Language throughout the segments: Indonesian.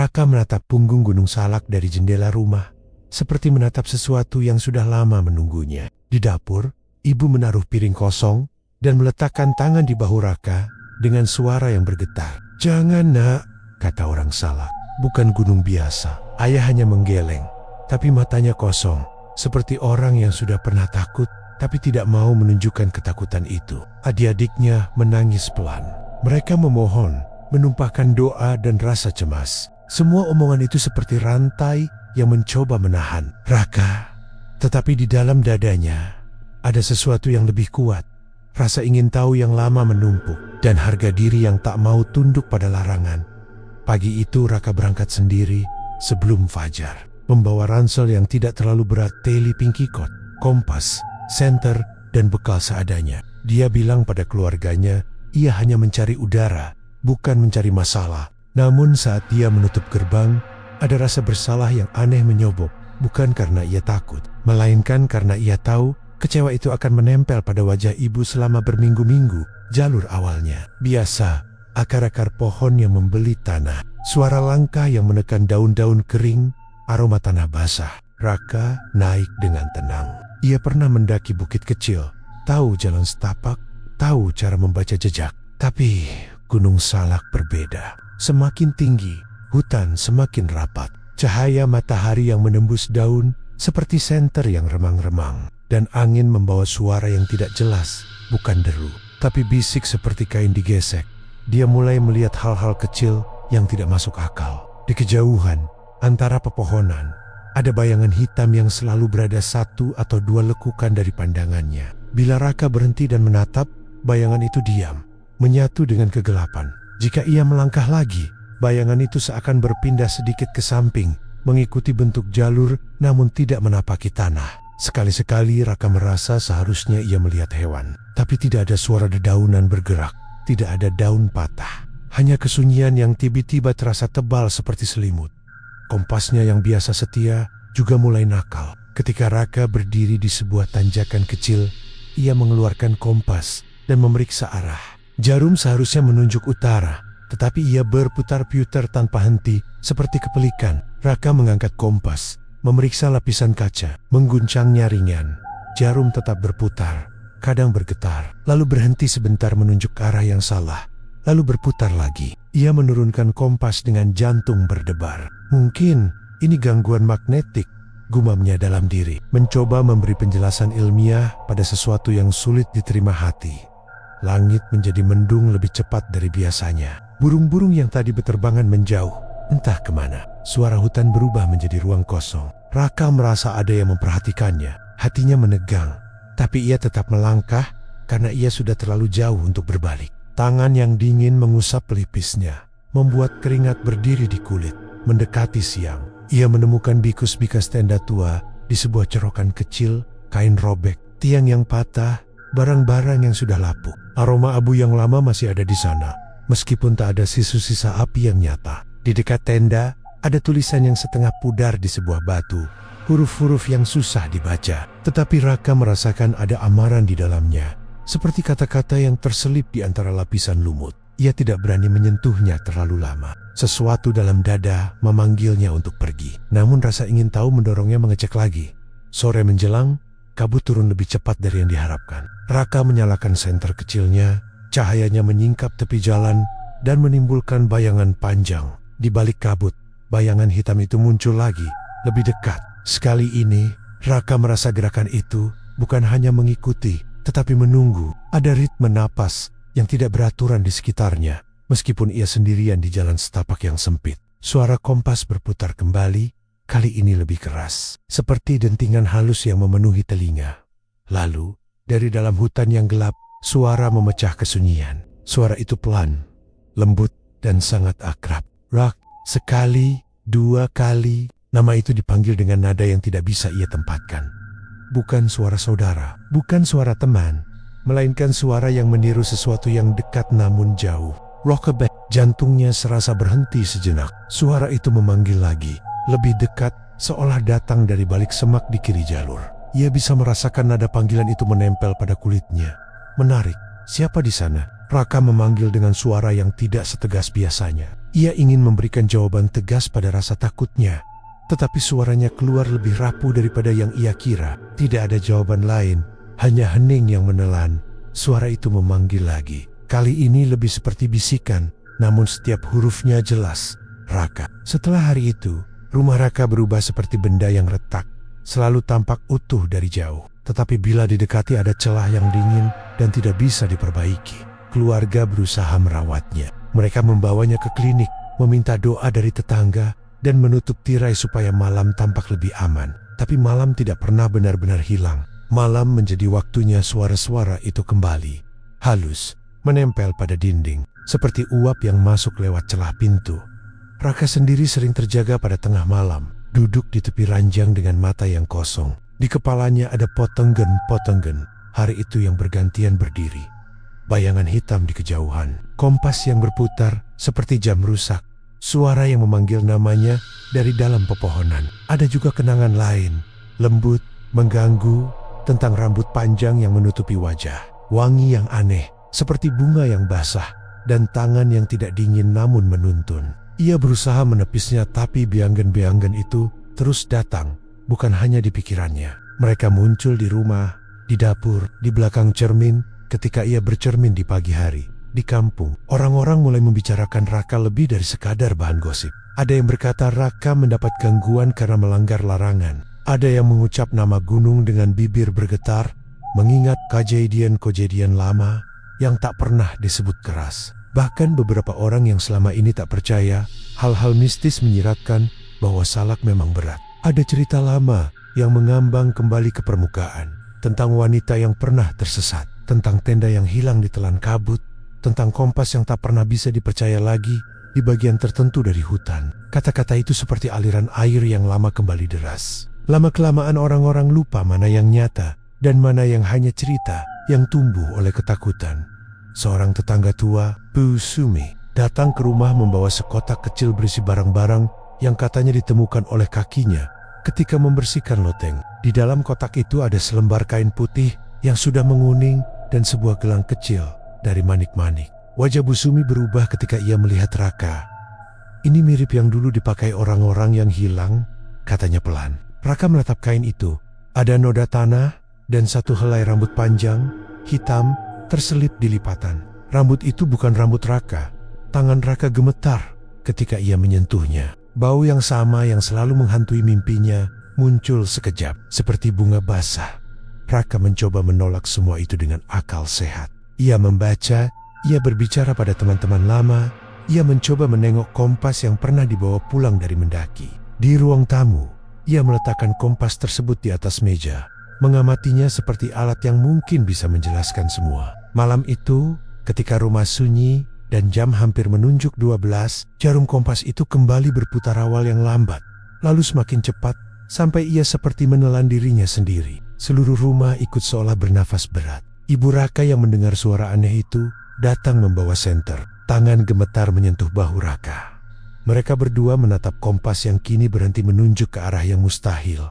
Raka menatap punggung Gunung Salak dari jendela rumah, seperti menatap sesuatu yang sudah lama menunggunya. Di dapur, ibu menaruh piring kosong dan meletakkan tangan di bahu Raka dengan suara yang bergetar. "Jangan, Nak," kata orang Salak. "Bukan gunung biasa." Ayah hanya menggeleng, tapi matanya kosong, seperti orang yang sudah pernah takut tapi tidak mau menunjukkan ketakutan itu. Adik-adiknya menangis pelan. Mereka memohon, menumpahkan doa dan rasa cemas. Semua omongan itu seperti rantai yang mencoba menahan Raka. Tetapi di dalam dadanya ada sesuatu yang lebih kuat. Rasa ingin tahu yang lama menumpuk dan harga diri yang tak mau tunduk pada larangan. Pagi itu Raka berangkat sendiri sebelum fajar, membawa ransel yang tidak terlalu berat, teli pinky coat, kompas, senter, dan bekal seadanya. Dia bilang pada keluarganya, ia hanya mencari udara, bukan mencari masalah. Namun saat dia menutup gerbang, ada rasa bersalah yang aneh menyobok, bukan karena ia takut, melainkan karena ia tahu kecewa itu akan menempel pada wajah ibu selama berminggu-minggu. Jalur awalnya biasa, akar-akar pohon yang membeli tanah, suara langkah yang menekan daun-daun kering, aroma tanah basah. Raka naik dengan tenang. Ia pernah mendaki bukit kecil, tahu jalan setapak, tahu cara membaca jejak. Tapi Gunung Salak berbeda. Semakin tinggi, hutan semakin rapat. Cahaya matahari yang menembus daun seperti senter yang remang-remang. Dan angin membawa suara yang tidak jelas, bukan deru, tapi bisik seperti kain digesek. Dia mulai melihat hal-hal kecil yang tidak masuk akal. Di kejauhan, antara pepohonan, ada bayangan hitam yang selalu berada 1 atau 2 lekukan dari pandangannya. Bila Raka berhenti dan menatap, bayangan itu diam, menyatu dengan kegelapan. Jika ia melangkah lagi, bayangan itu seakan berpindah sedikit ke samping, mengikuti bentuk jalur namun tidak menapaki tanah. Sekali-sekali Raka merasa seharusnya ia melihat hewan, tapi tidak ada suara dedaunan bergerak, tidak ada daun patah. Hanya kesunyian yang tiba-tiba terasa tebal seperti selimut. Kompasnya yang biasa setia juga mulai nakal. Ketika Raka berdiri di sebuah tanjakan kecil, ia mengeluarkan kompas dan memeriksa arah. Jarum seharusnya menunjuk utara, tetapi ia berputar-putar tanpa henti, seperti kepelikan. Raka mengangkat kompas, memeriksa lapisan kaca, mengguncangnya ringan. Jarum tetap berputar, kadang bergetar, lalu berhenti sebentar menunjuk arah yang salah, lalu berputar lagi. Ia menurunkan kompas dengan jantung berdebar. Mungkin ini gangguan magnetik, gumamnya dalam diri. Mencoba memberi penjelasan ilmiah pada sesuatu yang sulit diterima hati. Langit menjadi mendung lebih cepat dari biasanya. Burung-burung yang tadi berterbangan menjauh, entah kemana. Suara hutan berubah menjadi ruang kosong. Raka merasa ada yang memperhatikannya. Hatinya menegang, tapi ia tetap melangkah karena ia sudah terlalu jauh untuk berbalik. Tangan yang dingin mengusap pelipisnya, membuat keringat berdiri di kulit. Mendekati siang, ia menemukan bikus-bikus tenda tua di sebuah cerokan kecil, kain robek, tiang yang patah, barang-barang yang sudah lapuk. Aroma abu yang lama masih ada di sana, meskipun tak ada sisa-sisa api yang nyata. Di dekat tenda, ada tulisan yang setengah pudar di sebuah batu, huruf-huruf yang susah dibaca. Tetapi Raka merasakan ada amaran di dalamnya, seperti kata-kata yang terselip di antara lapisan lumut. Ia tidak berani menyentuhnya terlalu lama. Sesuatu dalam dada memanggilnya untuk pergi. Namun rasa ingin tahu mendorongnya mengecek lagi. Sore menjelang, kabut turun lebih cepat dari yang diharapkan. Raka menyalakan senter kecilnya, cahayanya menyingkap tepi jalan dan menimbulkan bayangan panjang. Di balik kabut, bayangan hitam itu muncul lagi, lebih dekat. Sekali ini, Raka merasa gerakan itu bukan hanya mengikuti, tetapi menunggu. Ada ritme napas yang tidak beraturan di sekitarnya, meskipun ia sendirian di jalan setapak yang sempit. Suara kompas berputar kembali, kali ini lebih keras, seperti dentingan halus yang memenuhi telinga. Lalu, dari dalam hutan yang gelap, suara memecah kesunyian. Suara itu pelan, lembut, dan sangat akrab. Rak, sekali, 2 kali, nama itu dipanggil dengan nada yang tidak bisa ia tempatkan. Bukan suara saudara, bukan suara teman, melainkan suara yang meniru sesuatu yang dekat namun jauh. Rockabye, jantungnya serasa berhenti sejenak. Suara itu memanggil lagi, lebih dekat, seolah datang dari balik semak di kiri jalur. Ia bisa merasakan nada panggilan itu menempel pada kulitnya. Menarik, siapa di sana? Raka memanggil dengan suara yang tidak setegas biasanya. Ia ingin memberikan jawaban tegas pada rasa takutnya, tetapi suaranya keluar lebih rapuh daripada yang ia kira. Tidak ada jawaban lain, hanya hening yang menelan. Suara itu memanggil lagi. Kali ini lebih seperti bisikan, namun setiap hurufnya jelas. Raka. Setelah hari itu, rumah Raka berubah seperti benda yang retak, selalu tampak utuh dari jauh. Tetapi bila didekati ada celah yang dingin dan tidak bisa diperbaiki. Keluarga berusaha merawatnya. Mereka membawanya ke klinik, meminta doa dari tetangga, dan menutup tirai supaya malam tampak lebih aman. Tapi malam tidak pernah benar-benar hilang. Malam menjadi waktunya suara-suara itu kembali. Halus, menempel pada dinding, seperti uap yang masuk lewat celah pintu. Raka sendiri sering terjaga pada tengah malam, duduk di tepi ranjang dengan mata yang kosong. Di kepalanya ada potenggen-potenggen, hari itu yang bergantian berdiri. Bayangan hitam di kejauhan, kompas yang berputar seperti jam rusak, suara yang memanggil namanya dari dalam pepohonan. Ada juga kenangan lain, lembut, mengganggu, tentang rambut panjang yang menutupi wajah, wangi yang aneh, seperti bunga yang basah, dan tangan yang tidak dingin namun menuntun. Ia berusaha menepisnya, tapi beanggen-beanggen itu terus datang, bukan hanya di pikirannya. Mereka muncul di rumah, di dapur, di belakang cermin, ketika ia bercermin di pagi hari. Di kampung, orang-orang mulai membicarakan Raka lebih dari sekadar bahan gosip. Ada yang berkata Raka mendapat gangguan karena melanggar larangan. Ada yang mengucap nama gunung dengan bibir bergetar, mengingat kejadian-kejadian lama yang tak pernah disebut keras. Bahkan beberapa orang yang selama ini tak percaya, hal-hal mistis menyiratkan bahwa Salak memang berat. Ada cerita lama yang mengambang kembali ke permukaan, tentang wanita yang pernah tersesat, tentang tenda yang hilang ditelan kabut, tentang kompas yang tak pernah bisa dipercaya lagi di bagian tertentu dari hutan. Kata-kata itu seperti aliran air yang lama kembali deras. Lama-kelamaan orang-orang lupa mana yang nyata dan mana yang hanya cerita yang tumbuh oleh ketakutan. Seorang tetangga tua, Bu Sumi, datang ke rumah membawa sekotak kecil berisi barang-barang yang katanya ditemukan oleh kakinya ketika membersihkan loteng. Di dalam kotak itu ada selembar kain putih yang sudah menguning dan sebuah gelang kecil dari manik-manik. Wajah Bu Sumi berubah ketika ia melihat Raka. Ini mirip yang dulu dipakai orang-orang yang hilang, katanya pelan. Raka menatap kain itu. Ada noda tanah dan satu helai rambut panjang, hitam, terselip di lipatan. Rambut itu bukan rambut Raka. Tangan Raka gemetar ketika ia menyentuhnya. Bau yang sama yang selalu menghantui mimpinya muncul sekejap, seperti bunga basah. Raka mencoba menolak semua itu dengan akal sehat. Ia membaca, ia berbicara pada teman-teman lama, ia mencoba menengok kompas yang pernah dibawa pulang dari mendaki. Di ruang tamu, ia meletakkan kompas tersebut di atas meja, mengamatinya seperti alat yang mungkin bisa menjelaskan semua. Malam itu, ketika rumah sunyi dan jam hampir menunjuk 12, jarum kompas itu kembali berputar awal yang lambat, lalu semakin cepat, sampai ia seperti menelan dirinya sendiri. Seluruh rumah ikut seolah bernafas berat. Ibu Raka yang mendengar suara aneh itu, datang membawa senter. Tangan gemetar menyentuh bahu Raka. Mereka berdua menatap kompas yang kini berhenti menunjuk ke arah yang mustahil.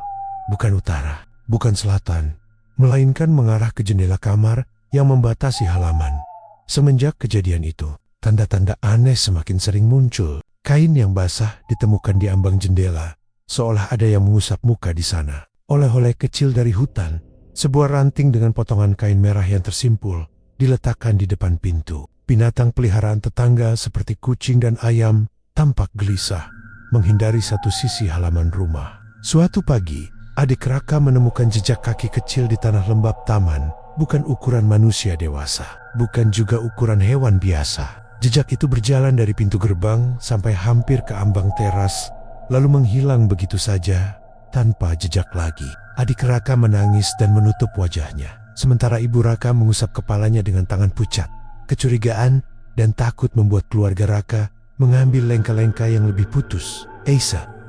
Bukan utara, bukan selatan, melainkan mengarah ke jendela kamar yang membatasi halaman. Semenjak kejadian itu, tanda-tanda aneh semakin sering muncul. Kain yang basah ditemukan di ambang jendela, seolah ada yang mengusap muka di sana. Oleh-oleh kecil dari hutan, sebuah ranting dengan potongan kain merah yang tersimpul, diletakkan di depan pintu. Binatang peliharaan tetangga seperti kucing dan ayam tampak gelisah, menghindari satu sisi halaman rumah. Suatu pagi, adik Raka menemukan jejak kaki kecil di tanah lembab taman, bukan ukuran manusia dewasa, bukan juga ukuran hewan biasa. Jejak itu berjalan dari pintu gerbang sampai hampir ke ambang teras, lalu menghilang begitu saja, tanpa jejak lagi. Adik Raka menangis dan menutup wajahnya, sementara ibu Raka mengusap kepalanya dengan tangan pucat. Kecurigaan dan takut membuat keluarga Raka mengambil langkah-langkah yang lebih putus.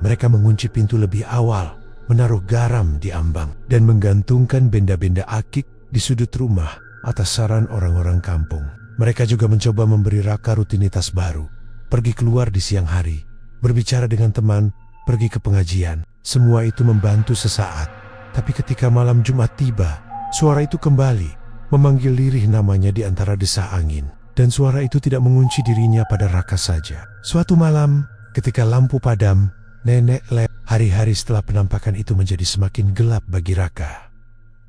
Mereka mengunci pintu lebih awal, menaruh garam di ambang, dan menggantungkan benda-benda akik di sudut rumah atas saran orang-orang kampung. Mereka juga mencoba memberi Raka rutinitas baru, pergi keluar di siang hari, berbicara dengan teman, pergi ke pengajian. Semua itu membantu sesaat, tapi ketika malam Jumat tiba, suara itu kembali, memanggil lirih namanya di antara desah angin. Dan suara itu tidak mengunci dirinya pada Raka saja. Suatu malam, ketika lampu padam, Nenek Lep, hari-hari setelah penampakan itu menjadi semakin gelap bagi Raka.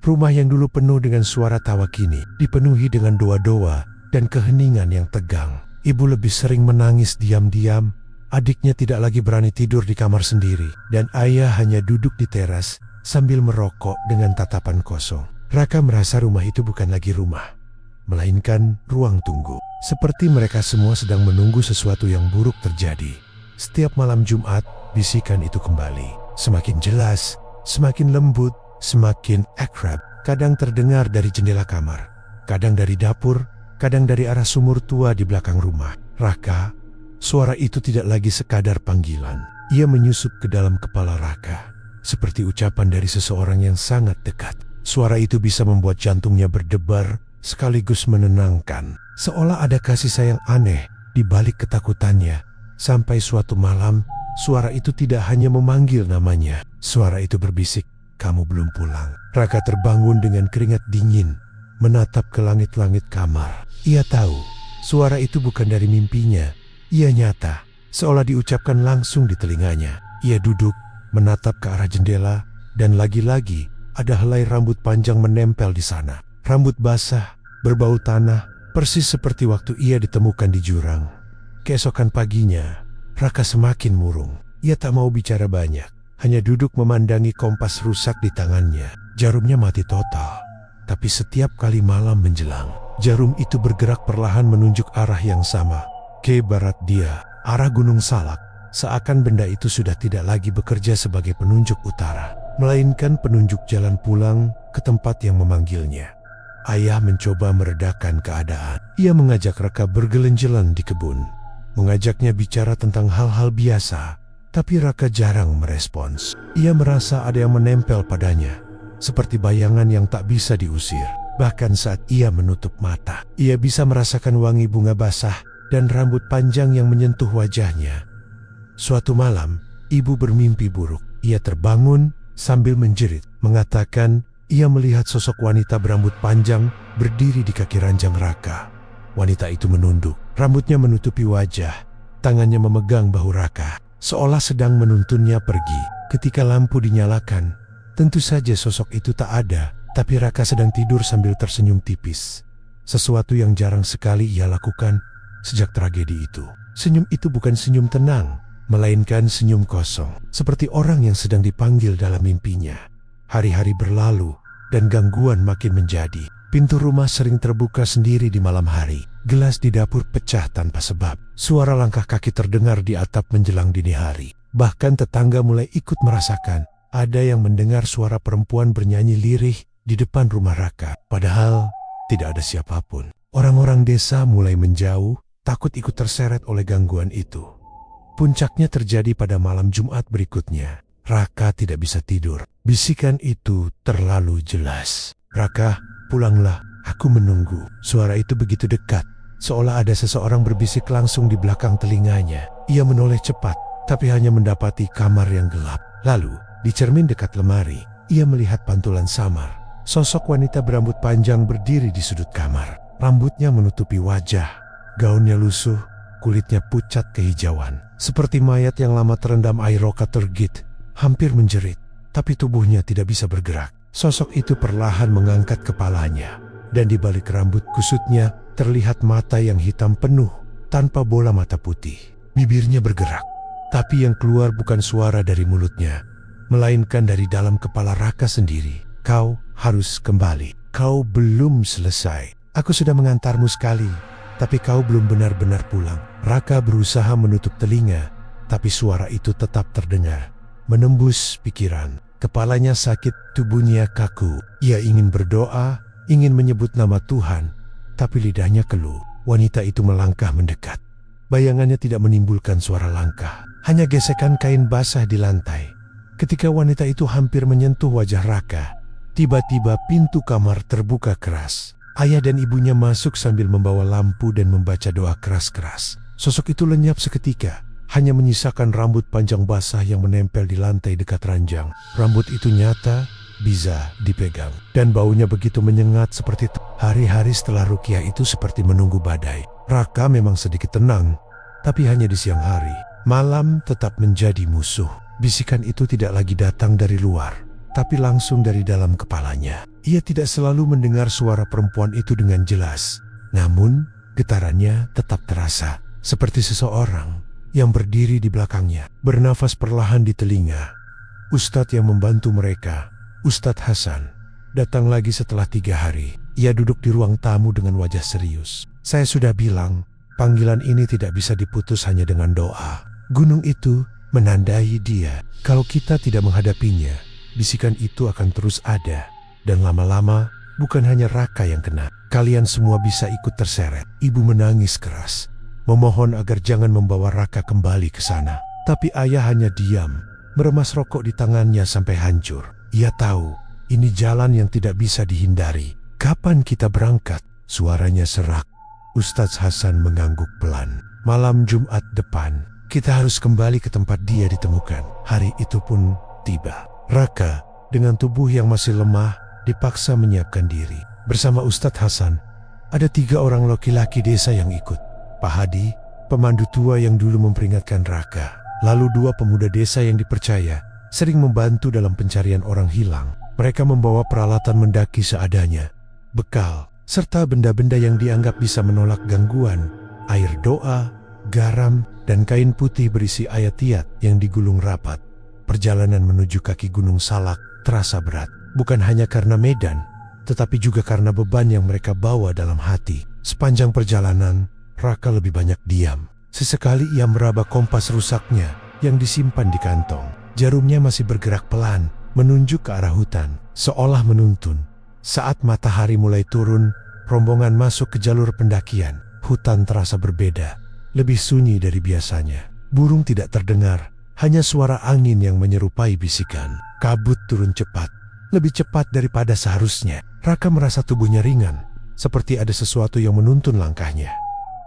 Rumah yang dulu penuh dengan suara tawa kini dipenuhi dengan doa-doa dan keheningan yang tegang. Ibu lebih sering menangis diam-diam, adiknya tidak lagi berani tidur di kamar sendiri, dan ayah hanya duduk di teras sambil merokok dengan tatapan kosong. Raka merasa rumah itu bukan lagi rumah, melainkan ruang tunggu. Seperti mereka semua sedang menunggu sesuatu yang buruk terjadi. Setiap malam Jumat, bisikan itu kembali. Semakin jelas, semakin lembut, semakin akrab. Kadang terdengar dari jendela kamar, kadang dari dapur, kadang dari arah sumur tua di belakang rumah. Raka, suara itu tidak lagi sekadar panggilan. Ia menyusup ke dalam kepala Raka, seperti ucapan dari seseorang yang sangat dekat. Suara itu bisa membuat jantungnya berdebar, sekaligus menenangkan, seolah ada kasih sayang aneh di balik ketakutannya. Sampai suatu malam, suara itu tidak hanya memanggil namanya. Suara itu berbisik, "Kamu belum pulang." Raka terbangun dengan keringat dingin, menatap ke langit-langit kamar. Ia tahu, suara itu bukan dari mimpinya. Ia nyata, seolah diucapkan langsung di telinganya. Ia duduk, menatap ke arah jendela, dan lagi-lagi ada helai rambut panjang menempel di sana. Rambut basah, berbau tanah, persis seperti waktu ia ditemukan di jurang. Keesokan paginya, Raka semakin murung. Ia tak mau bicara banyak, hanya duduk memandangi kompas rusak di tangannya. Jarumnya mati total, tapi setiap kali malam menjelang, jarum itu bergerak perlahan menunjuk arah yang sama, ke barat dia, arah Gunung Salak. Seakan benda itu sudah tidak lagi bekerja sebagai penunjuk utara, melainkan penunjuk jalan pulang ke tempat yang memanggilnya. Ayah mencoba meredakan keadaan. Ia mengajak Raka bergelenjelan di kebun, mengajaknya bicara tentang hal-hal biasa, tapi Raka jarang merespons. Ia merasa ada yang menempel padanya, seperti bayangan yang tak bisa diusir. Bahkan saat ia menutup mata, ia bisa merasakan wangi bunga basah dan rambut panjang yang menyentuh wajahnya. Suatu malam, ibu bermimpi buruk. Ia terbangun sambil menjerit, mengatakan ia melihat sosok wanita berambut panjang berdiri di kaki ranjang Raka. Wanita itu menunduk, rambutnya menutupi wajah, tangannya memegang bahu Raka, seolah sedang menuntunnya pergi. Ketika lampu dinyalakan, tentu saja sosok itu tak ada, tapi Raka sedang tidur sambil tersenyum tipis. Sesuatu yang jarang sekali ia lakukan sejak tragedi itu. Senyum itu bukan senyum tenang, melainkan senyum kosong, seperti orang yang sedang dipanggil dalam mimpinya. Hari-hari berlalu, dan gangguan makin menjadi. Pintu rumah sering terbuka sendiri di malam hari. Gelas di dapur pecah tanpa sebab. Suara langkah kaki terdengar di atap menjelang dini hari. Bahkan tetangga mulai ikut merasakan. Ada yang mendengar suara perempuan bernyanyi lirih di depan rumah Raka. Padahal tidak ada siapapun. Orang-orang desa mulai menjauh, takut ikut terseret oleh gangguan itu. Puncaknya terjadi pada malam Jumat berikutnya. Raka tidak bisa tidur. Bisikan itu terlalu jelas. "Raka, pulanglah, aku menunggu." Suara itu begitu dekat, seolah ada seseorang berbisik langsung di belakang telinganya. Ia menoleh cepat, tapi hanya mendapati kamar yang gelap. Lalu, di cermin dekat lemari, ia melihat pantulan samar. Sosok wanita berambut panjang berdiri di sudut kamar. Rambutnya menutupi wajah, gaunnya lusuh, kulitnya pucat kehijauan. Seperti mayat yang lama terendam air roka tergit. Hampir menjerit, tapi tubuhnya tidak bisa bergerak. Sosok itu perlahan mengangkat kepalanya, dan di balik rambut kusutnya terlihat mata yang hitam penuh tanpa bola mata putih. Bibirnya bergerak, tapi yang keluar bukan suara dari mulutnya, melainkan dari dalam kepala Raka sendiri. "Kau harus kembali. Kau belum selesai. Aku sudah mengantarmu sekali, tapi kau belum benar-benar pulang." Raka berusaha menutup telinga, tapi suara itu tetap terdengar, menembus pikiran. Kepalanya sakit, tubuhnya kaku. Ia ingin berdoa, ingin menyebut nama Tuhan, tapi lidahnya keluh. Wanita itu melangkah mendekat. Bayangannya tidak menimbulkan suara langkah, hanya gesekan kain basah di lantai. Ketika wanita itu hampir menyentuh wajah Raka, tiba-tiba pintu kamar terbuka keras. Ayah dan ibunya masuk sambil membawa lampu dan membaca doa keras-keras. Sosok itu lenyap seketika, hanya menyisakan rambut panjang basah yang menempel di lantai dekat ranjang. Rambut itu nyata, bisa dipegang, dan baunya begitu menyengat seperti Hari-hari setelah ruqyah itu seperti menunggu badai. Raka memang sedikit tenang, tapi hanya di siang hari. Malam tetap menjadi musuh. Bisikan itu tidak lagi datang dari luar, tapi langsung dari dalam kepalanya. Ia tidak selalu mendengar suara perempuan itu dengan jelas, namun getarannya tetap terasa, seperti seseorang yang berdiri di belakangnya, bernafas perlahan di telinga. Ustadz yang membantu mereka, Ustadz Hasan, datang lagi setelah 3 hari. Ia duduk di ruang tamu dengan wajah serius. Saya sudah bilang, panggilan ini tidak bisa diputus hanya dengan doa. Gunung itu menandai dia. Kalau kita tidak menghadapinya, bisikan itu akan terus ada. Dan lama-lama, bukan hanya Raka yang kena. Kalian semua bisa ikut terseret. Ibu menangis keras, memohon agar jangan membawa Raka kembali ke sana. Tapi ayah hanya diam, meremas rokok di tangannya sampai hancur. Ia tahu, ini jalan yang tidak bisa dihindari. Kapan kita berangkat? Suaranya serak. Ustadz Hasan mengangguk pelan. Malam Jumat depan, kita harus kembali ke tempat dia ditemukan. Hari itu pun tiba. Raka, dengan tubuh yang masih lemah, dipaksa menyiapkan diri. Bersama Ustadz Hasan, ada 3 orang laki-laki desa yang ikut. Pak Hadi, pemandu tua yang dulu memperingatkan Raka. Lalu 2 pemuda desa yang dipercaya, sering membantu dalam pencarian orang hilang. Mereka membawa peralatan mendaki seadanya, bekal, serta benda-benda yang dianggap bisa menolak gangguan, air doa, garam, dan kain putih berisi ayat-ayat yang digulung rapat. Perjalanan menuju kaki Gunung Salak terasa berat, bukan hanya karena medan, tetapi juga karena beban yang mereka bawa dalam hati. Sepanjang perjalanan, Raka lebih banyak diam. Sesekali ia meraba kompas rusaknya yang disimpan di kantong. Jarumnya masih bergerak pelan, menunjuk ke arah hutan, seolah menuntun. Saat matahari mulai turun, rombongan masuk ke jalur pendakian. Hutan terasa berbeda, lebih sunyi dari biasanya. Burung tidak terdengar, hanya suara angin yang menyerupai bisikan. Kabut turun cepat, lebih cepat daripada seharusnya. Raka merasa tubuhnya ringan, seperti ada sesuatu yang menuntun langkahnya.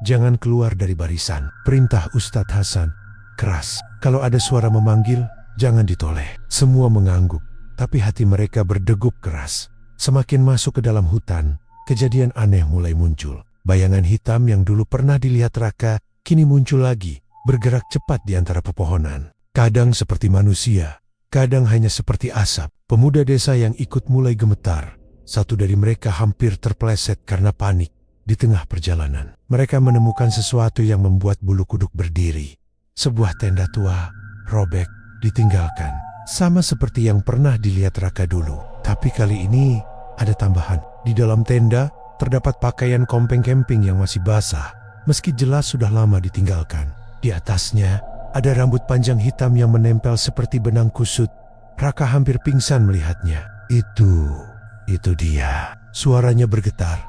Jangan keluar dari barisan, perintah Ustadz Hasan keras. Kalau ada suara memanggil, jangan ditoleh. Semua mengangguk, tapi hati mereka berdegup keras. Semakin masuk ke dalam hutan, kejadian aneh mulai muncul. Bayangan hitam yang dulu pernah dilihat Raka, kini muncul lagi, bergerak cepat di antara pepohonan. Kadang seperti manusia, kadang hanya seperti asap. Pemuda desa yang ikut mulai gemetar. Satu dari mereka hampir terpeleset karena panik. Di tengah perjalanan, mereka menemukan sesuatu yang membuat bulu kuduk berdiri. Sebuah tenda tua, robek, ditinggalkan. Sama seperti yang pernah dilihat Raka dulu. Tapi kali ini ada tambahan. Di dalam tenda terdapat pakaian kompeng camping yang masih basah, meski jelas sudah lama ditinggalkan. Di atasnya ada rambut panjang hitam yang menempel seperti benang kusut. Raka hampir pingsan melihatnya. Itu dia. Suaranya bergetar.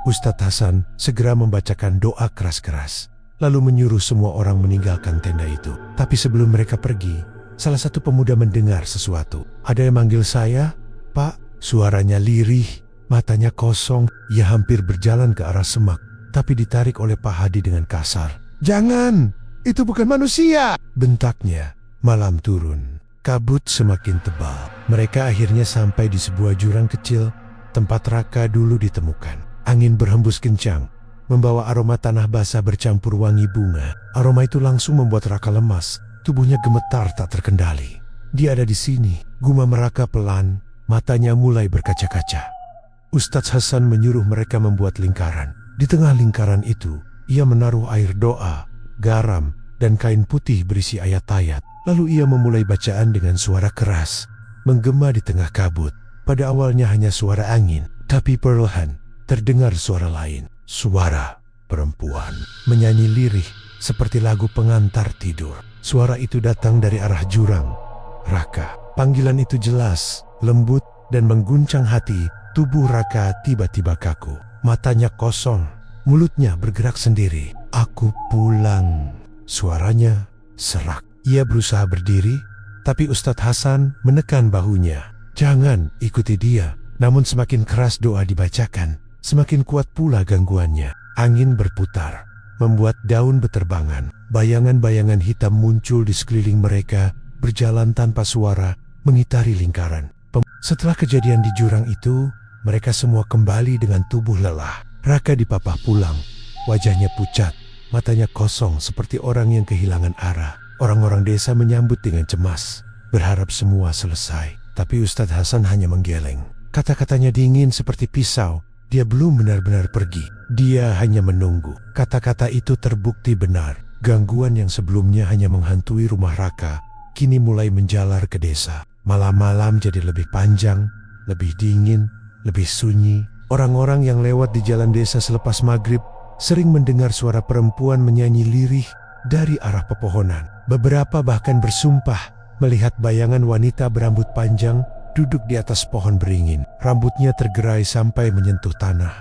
Ustadz Hasan segera membacakan doa keras-keras, lalu menyuruh semua orang meninggalkan tenda itu. Tapi sebelum mereka pergi, salah satu pemuda mendengar sesuatu. Ada yang manggil saya, Pak. Suaranya lirih, matanya kosong. Ia hampir berjalan ke arah semak, tapi ditarik oleh Pak Hadi dengan kasar. Jangan, itu bukan manusia, bentaknya. Malam turun, kabut semakin tebal. Mereka akhirnya sampai di sebuah jurang kecil, tempat Raka dulu ditemukan. Angin berhembus kencang, membawa aroma tanah basah bercampur wangi bunga. Aroma itu langsung membuat Raka lemas, tubuhnya gemetar tak terkendali. Dia ada di sini, gumam Raka pelan. Matanya mulai berkaca-kaca. Ustadz Hasan menyuruh mereka membuat lingkaran. Di tengah lingkaran itu, ia menaruh air doa, garam, dan kain putih berisi ayat-ayat. Lalu ia memulai bacaan dengan suara keras, menggema di tengah kabut. Pada awalnya hanya suara angin, tapi perlahan terdengar suara lain. Suara perempuan menyanyi lirih seperti lagu pengantar tidur. Suara itu datang dari arah jurang. Raka. Panggilan itu jelas, lembut, dan mengguncang hati. Tubuh Raka tiba-tiba kaku. Matanya kosong, mulutnya bergerak sendiri. Aku pulang. Suaranya serak. Ia berusaha berdiri, tapi Ustadz Hasan menekan bahunya. Jangan ikuti dia. Namun semakin keras doa dibacakan, semakin kuat pula gangguannya. Angin berputar, membuat daun beterbangan. Bayangan-bayangan hitam muncul di sekeliling mereka, berjalan tanpa suara, mengitari lingkaran. Setelah kejadian di jurang itu, mereka semua kembali dengan tubuh lelah. Raka dipapah pulang, wajahnya pucat, matanya kosong seperti orang yang kehilangan arah. Orang-orang desa menyambut dengan cemas, berharap semua selesai. Tapi Ustadz Hasan hanya menggeleng. Kata-katanya dingin seperti pisau. Dia belum benar-benar pergi. Dia hanya menunggu. Kata-kata itu terbukti benar. Gangguan yang sebelumnya hanya menghantui rumah Raka, kini mulai menjalar ke desa. Malam-malam jadi lebih panjang, lebih dingin, lebih sunyi. Orang-orang yang lewat di jalan desa selepas maghrib sering mendengar suara perempuan menyanyi lirih dari arah pepohonan. Beberapa bahkan bersumpah melihat bayangan wanita berambut panjang duduk di atas pohon beringin. Rambutnya tergerai sampai menyentuh tanah.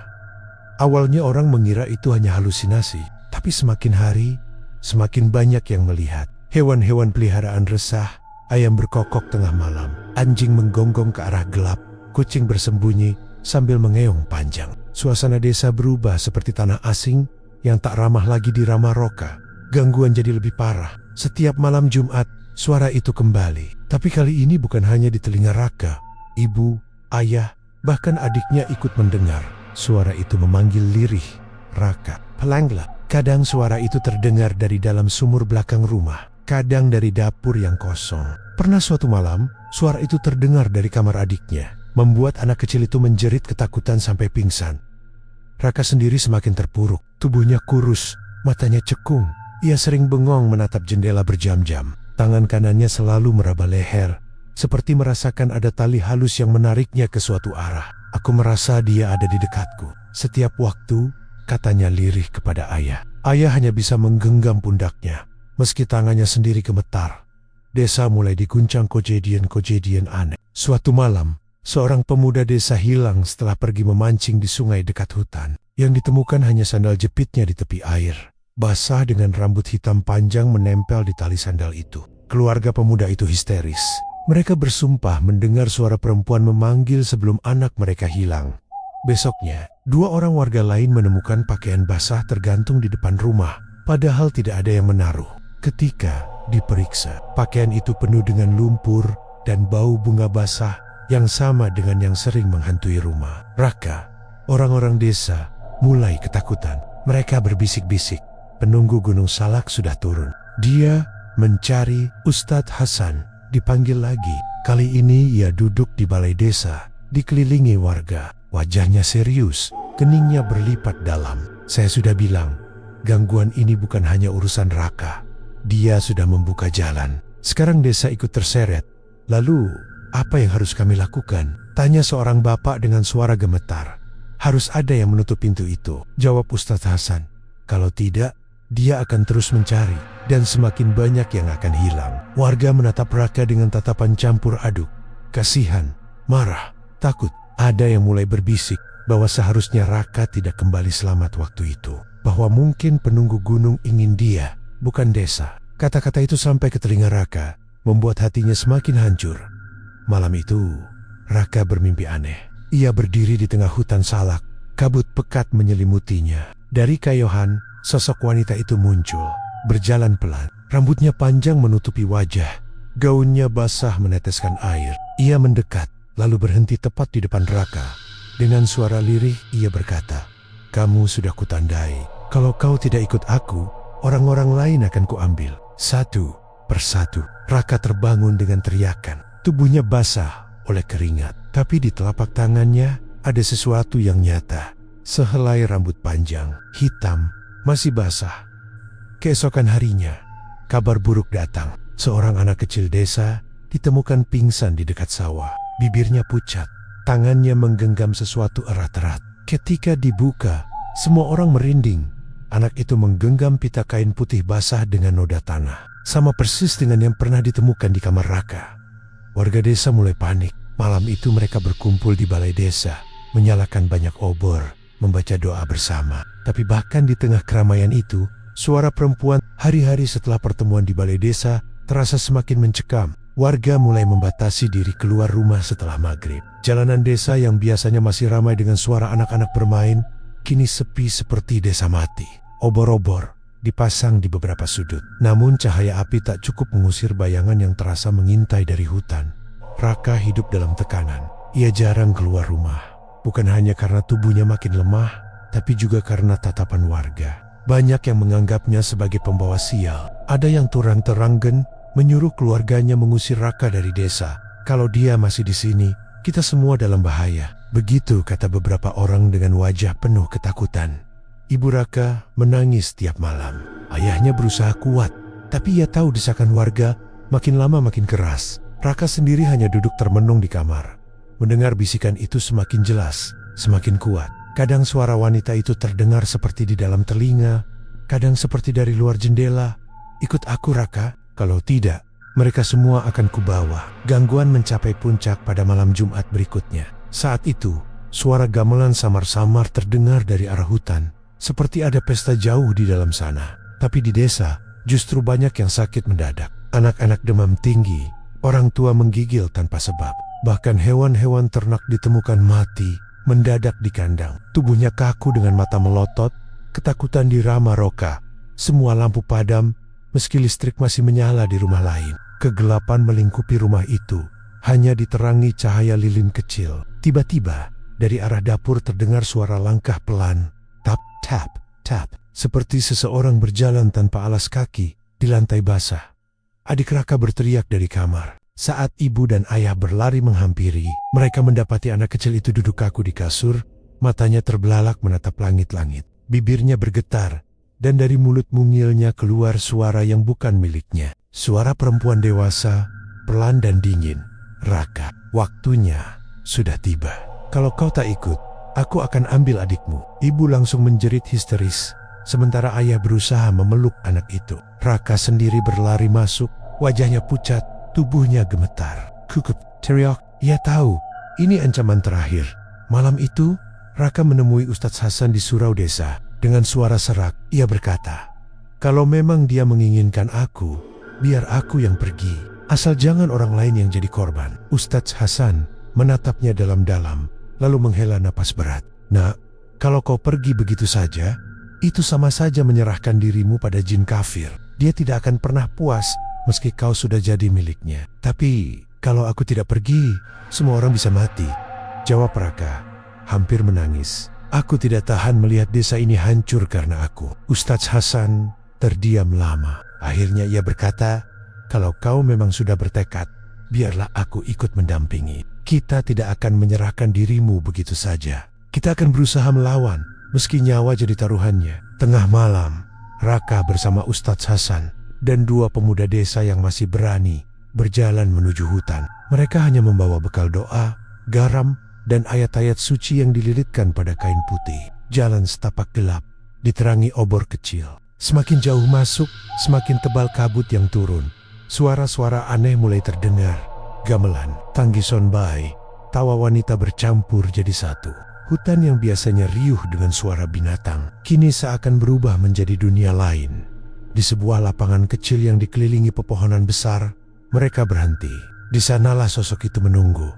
Awalnya orang mengira itu hanya halusinasi, tapi semakin hari, semakin banyak yang melihat. Hewan-hewan peliharaan resah, ayam berkokok tengah malam, anjing menggonggong ke arah gelap, kucing bersembunyi sambil mengeong panjang. Suasana desa berubah seperti tanah asing yang tak ramah lagi di Ramaroka. Gangguan jadi lebih parah. Setiap malam Jumat, suara itu kembali. Tapi kali ini bukan hanya di telinga Raka. Ibu, ayah, bahkan adiknya ikut mendengar. Suara itu memanggil lirih, Raka, pelangla. Kadang suara itu terdengar dari dalam sumur belakang rumah, kadang dari dapur yang kosong. Pernah suatu malam, suara itu terdengar dari kamar adiknya, membuat anak kecil itu menjerit ketakutan sampai pingsan. Raka sendiri semakin terpuruk, tubuhnya kurus, matanya cekung. Ia sering bengong menatap jendela berjam-jam. Tangan kanannya selalu meraba leher, seperti merasakan ada tali halus yang menariknya ke suatu arah. Aku merasa dia ada di dekatku. Setiap waktu, katanya lirih kepada ayah. Ayah hanya bisa menggenggam pundaknya, meski tangannya sendiri gemetar. Desa mulai diguncang kejadian-kejadian aneh. Suatu malam, seorang pemuda desa hilang setelah pergi memancing di sungai dekat hutan. Yang ditemukan hanya sandal jepitnya di tepi air, basah dengan rambut hitam panjang menempel di tali sandal itu. Keluarga pemuda itu histeris. Mereka bersumpah mendengar suara perempuan memanggil sebelum anak mereka hilang. Besoknya, dua orang warga lain menemukan pakaian basah tergantung di depan rumah, padahal tidak ada yang menaruh. Ketika diperiksa, pakaian itu penuh dengan lumpur dan bau bunga basah yang sama dengan yang sering menghantui rumah Raka. Orang-orang desa mulai ketakutan. Mereka berbisik-bisik, penunggu Gunung Salak sudah turun. Dia mencari Ustadz Hasan. Dipanggil lagi. Kali ini ia duduk di balai desa, dikelilingi warga. Wajahnya serius, keningnya berlipat dalam. Saya sudah bilang, gangguan ini bukan hanya urusan Raka. Dia sudah membuka jalan. Sekarang desa ikut terseret. Lalu, apa yang harus kami lakukan? Tanya seorang bapak dengan suara gemetar. Harus ada yang menutup pintu itu, jawab Ustadz Hasan. Kalau tidak, dia akan terus mencari, dan semakin banyak yang akan hilang. Warga menatap Raka dengan tatapan campur aduk. Kasihan, marah, takut. Ada yang mulai berbisik bahwa seharusnya Raka tidak kembali selamat waktu itu. Bahwa mungkin penunggu gunung ingin dia, bukan desa. Kata-kata itu sampai ke telinga Raka, membuat hatinya semakin hancur. Malam itu, Raka bermimpi aneh. Ia berdiri di tengah hutan salak, kabut pekat menyelimutinya. Dari kayohan, sosok wanita itu muncul, berjalan pelan. Rambutnya panjang menutupi wajah, gaunnya basah meneteskan air. Ia mendekat, lalu berhenti tepat di depan Raka. Dengan suara lirih, ia berkata, "Kamu sudah kutandai. Kalau kau tidak ikut aku, orang-orang lain akan kuambil." Satu persatu, Raka terbangun dengan teriakan. Tubuhnya basah oleh keringat, tapi di telapak tangannya ada sesuatu yang nyata. Sehelai rambut panjang, hitam, masih basah. Keesokan harinya, kabar buruk datang. Seorang anak kecil desa ditemukan pingsan di dekat sawah. Bibirnya pucat, tangannya menggenggam sesuatu erat-erat. Ketika dibuka, semua orang merinding. Anak itu menggenggam pita kain putih basah dengan noda tanah. Sama persis dengan yang pernah ditemukan di kamar Raka. Warga desa mulai panik. Malam itu mereka berkumpul di balai desa, menyalakan banyak obor, membaca doa bersama. Tapi bahkan di tengah keramaian itu, suara perempuan hari-hari setelah pertemuan di balai desa terasa semakin mencekam. Warga mulai membatasi diri keluar rumah setelah maghrib. Jalanan desa yang biasanya masih ramai dengan suara anak-anak bermain, kini sepi seperti desa mati. Obor-obor dipasang di beberapa sudut. Namun cahaya api tak cukup mengusir bayangan yang terasa mengintai dari hutan. Raka hidup dalam tekanan. Ia jarang keluar rumah. Bukan hanya karena tubuhnya makin lemah, tapi juga karena tatapan warga. Banyak yang menganggapnya sebagai pembawa sial. Ada yang terang-terangan menyuruh keluarganya mengusir Raka dari desa. Kalau dia masih di sini, kita semua dalam bahaya. Begitu kata beberapa orang dengan wajah penuh ketakutan. Ibu Raka menangis tiap malam. Ayahnya berusaha kuat, tapi ia tahu desakan warga makin lama makin keras. Raka sendiri hanya duduk termenung di kamar. Mendengar bisikan itu semakin jelas, semakin kuat. Kadang suara wanita itu terdengar seperti di dalam telinga, kadang seperti dari luar jendela. Ikut aku Raka, kalau tidak, mereka semua akan kubawa. Gangguan mencapai puncak pada malam Jumat berikutnya. Saat itu, suara gamelan samar-samar terdengar dari arah hutan, seperti ada pesta jauh di dalam sana. Tapi di desa, justru banyak yang sakit mendadak. Anak-anak demam tinggi, orang tua menggigil tanpa sebab. Bahkan hewan-hewan ternak ditemukan mati mendadak di kandang. Tubuhnya kaku dengan mata melotot, ketakutan dirama Roka. Semua lampu padam, meski listrik masih menyala di rumah lain. Kegelapan melingkupi rumah itu, hanya diterangi cahaya lilin kecil. Tiba-tiba, dari arah dapur terdengar suara langkah pelan. Tap, tap, tap. Seperti seseorang berjalan tanpa alas kaki di lantai basah. Adik Raka berteriak dari kamar. Saat ibu dan ayah berlari menghampiri, mereka mendapati anak kecil itu duduk kaku di kasur, matanya terbelalak menatap langit-langit. Bibirnya bergetar, dan dari mulut mungilnya keluar suara yang bukan miliknya. Suara perempuan dewasa, pelan dan dingin. Raka, waktunya sudah tiba. Kalau kau tak ikut, aku akan ambil adikmu. Ibu langsung menjerit histeris, sementara ayah berusaha memeluk anak itu. Raka sendiri berlari masuk, wajahnya pucat, tubuhnya gemetar. Kukup, teriak. Ia tahu, ini ancaman terakhir. Malam itu, Raka menemui Ustadz Hasan di surau desa. Dengan suara serak, ia berkata, "Kalau memang dia menginginkan aku, biar aku yang pergi. Asal jangan orang lain yang jadi korban." Ustadz Hasan menatapnya dalam-dalam, lalu menghela napas berat. "Nak, kalau kau pergi begitu saja, itu sama saja menyerahkan dirimu pada jin kafir. Dia tidak akan pernah puas meski kau sudah jadi miliknya." "Tapi kalau aku tidak pergi, semua orang bisa mati," jawab Raka, hampir menangis. "Aku tidak tahan melihat desa ini hancur karena aku." Ustadz Hasan terdiam lama. Akhirnya ia berkata, "Kalau kau memang sudah bertekad, biarlah aku ikut mendampingi. Kita tidak akan menyerahkan dirimu begitu saja. Kita akan berusaha melawan, meski nyawa jadi taruhannya." Tengah malam, Raka bersama Ustadz Hasan dan dua pemuda desa yang masih berani berjalan menuju hutan. Mereka hanya membawa bekal doa, garam, dan ayat-ayat suci yang dililitkan pada kain putih. Jalan setapak gelap, diterangi obor kecil. Semakin jauh masuk, semakin tebal kabut yang turun. Suara-suara aneh mulai terdengar. Gamelan, tanggisan bayi, tawa wanita bercampur jadi satu. Hutan yang biasanya riuh dengan suara binatang, kini seakan berubah menjadi dunia lain. Di sebuah lapangan kecil yang dikelilingi pepohonan besar, mereka berhenti. Di sanalah sosok itu menunggu.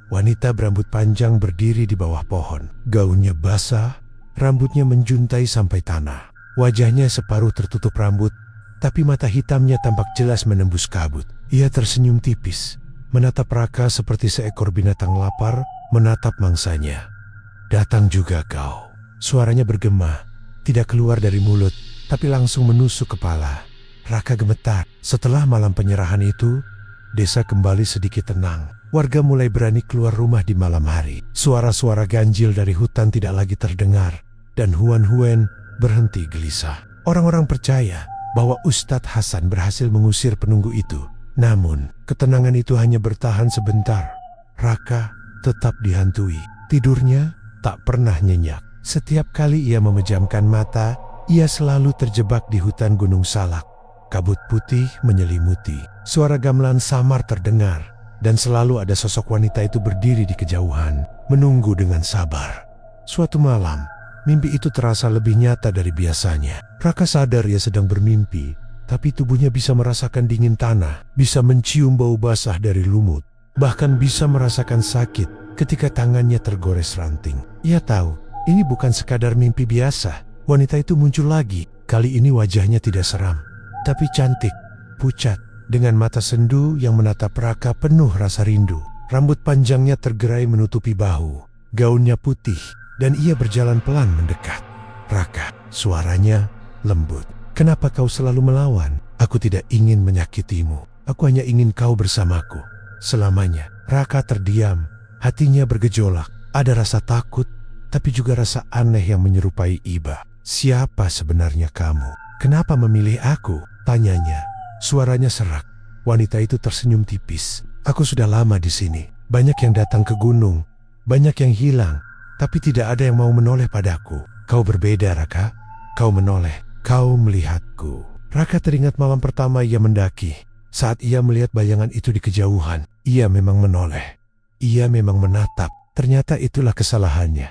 Wanita berambut panjang berdiri di bawah pohon. Gaunnya basah, rambutnya menjuntai sampai tanah. Wajahnya separuh tertutup rambut, tapi mata hitamnya tampak jelas menembus kabut. Ia tersenyum tipis, menatap Raka seperti seekor binatang lapar menatap mangsanya. "Datang juga kau." Suaranya bergema, tidak keluar dari mulut, tapi langsung menusuk kepala. Raka gemetar. Setelah malam penyerahan itu, desa kembali sedikit tenang. Warga mulai berani keluar rumah di malam hari. Suara-suara ganjil dari hutan tidak lagi terdengar, dan Huan berhenti gelisah. Orang-orang percaya bahwa Ustadz Hasan berhasil mengusir penunggu itu. Namun, ketenangan itu hanya bertahan sebentar. Raka tetap dihantui. Tidurnya tak pernah nyenyak. Setiap kali ia memejamkan mata, ia selalu terjebak di hutan Gunung Salak. Kabut putih menyelimuti. Suara gamelan samar terdengar, dan selalu ada sosok wanita itu berdiri di kejauhan, menunggu dengan sabar. Suatu malam, mimpi itu terasa lebih nyata dari biasanya. Raka sadar ia sedang bermimpi, tapi tubuhnya bisa merasakan dingin tanah, bisa mencium bau basah dari lumut, bahkan bisa merasakan sakit ketika tangannya tergores ranting. Ia tahu, ini bukan sekadar mimpi biasa. Wanita itu muncul lagi. Kali ini wajahnya tidak seram, tapi cantik, pucat, dengan mata sendu yang menatap Raka penuh rasa rindu. Rambut panjangnya tergerai menutupi bahu, Gaunnya putih dan ia berjalan pelan mendekat. "Raka," suaranya lembut. "Kenapa kau selalu melawan? Aku tidak ingin menyakitimu. Aku hanya ingin kau bersamaku selamanya." Raka terdiam, hatinya bergejolak. Ada rasa takut, tapi juga rasa aneh yang menyerupai iba. "Siapa sebenarnya kamu? Kenapa memilih aku?" tanyanya. Suaranya serak. Wanita itu tersenyum tipis. "Aku sudah lama di sini. Banyak yang datang ke gunung. Banyak yang hilang. Tapi tidak ada yang mau menoleh padaku. Kau berbeda, Raka. Kau menoleh. Kau melihatku." Raka teringat malam pertama ia mendaki. Saat ia melihat bayangan itu di kejauhan, ia memang menoleh. Ia memang menatap. Ternyata itulah kesalahannya.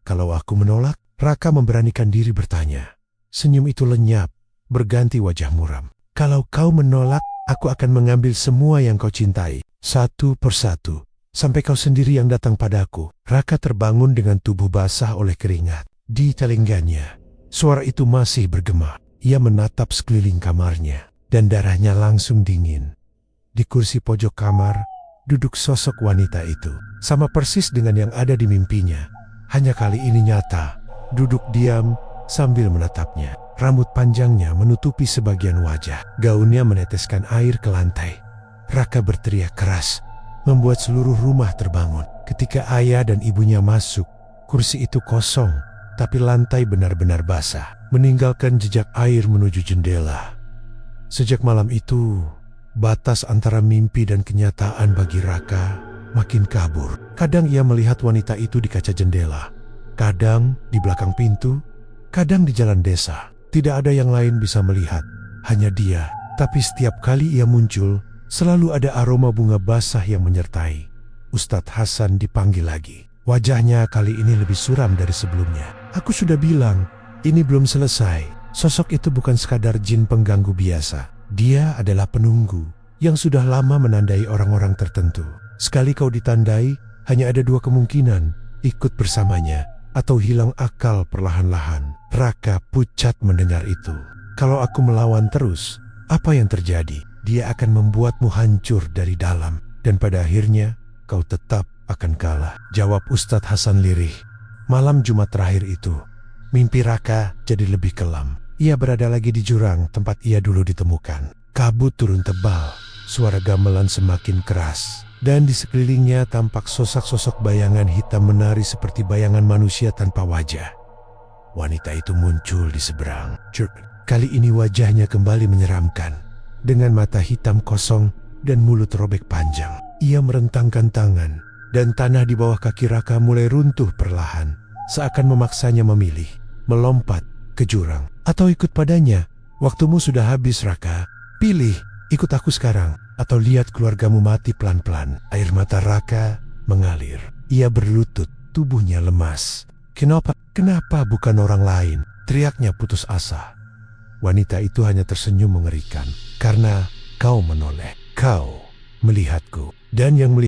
"Kalau aku menolak?" Raka memberanikan diri bertanya. Senyum itu lenyap, berganti wajah muram. "Kalau kau menolak, aku akan mengambil semua yang kau cintai, satu persatu, sampai kau sendiri yang datang padaku." Raka terbangun dengan tubuh basah oleh keringat. Di telinganya, suara itu masih bergema. Ia menatap sekeliling kamarnya, dan darahnya langsung dingin. Di kursi pojok kamar, duduk sosok wanita itu. Sama persis dengan yang ada di mimpinya. Hanya kali ini nyata, duduk diam sambil menatapnya. Rambut panjangnya menutupi sebagian wajah. Gaunnya meneteskan air ke lantai. Raka berteriak keras, membuat seluruh rumah terbangun. Ketika ayah dan ibunya masuk, kursi itu kosong, tapi lantai benar-benar basah, meninggalkan jejak air menuju jendela. Sejak malam itu, batas antara mimpi dan kenyataan bagi Raka makin kabur. Kadang ia melihat wanita itu di kaca jendela, kadang di belakang pintu, kadang di jalan desa. Tidak ada yang lain bisa melihat, hanya dia. Tapi setiap kali ia muncul, selalu ada aroma bunga basah yang menyertai. Ustadz Hasan dipanggil lagi. Wajahnya kali ini lebih suram dari sebelumnya. "Aku sudah bilang, ini belum selesai." Sosok itu bukan sekadar jin pengganggu biasa. Dia adalah penunggu yang sudah lama menandai orang-orang tertentu. Sekali kau ditandai, hanya ada dua kemungkinan, ikut bersamanya atau hilang akal perlahan-lahan. Raka pucat mendengar itu. "Kalau aku melawan terus, apa yang terjadi? Dia akan membuatmu hancur dari dalam, dan pada akhirnya kau tetap akan kalah," jawab Ustadz Hasan lirih. Malam Jumat terakhir itu, mimpi Raka jadi lebih kelam. Ia berada lagi di jurang tempat ia dulu ditemukan. Kabut turun tebal, suara gamelan semakin keras, dan di sekelilingnya tampak sosok-sosok bayangan hitam menari seperti bayangan manusia tanpa wajah. Wanita itu muncul di seberang. Kali ini wajahnya kembali menyeramkan, dengan mata hitam kosong dan mulut robek panjang. Ia merentangkan tangan, dan tanah di bawah kaki Raka mulai runtuh perlahan, seakan memaksanya memilih, melompat ke jurang atau ikut padanya. "Waktumu sudah habis, Raka. Pilih, ikut aku sekarang, atau lihat keluargamu mati pelan-pelan." Air mata Raka mengalir. Ia berlutut, tubuhnya lemas. Kenapa bukan orang lain?" teriaknya putus asa. Wanita itu hanya tersenyum mengerikan. "Karena kau menoleh, kau melihatku, dan yang melihat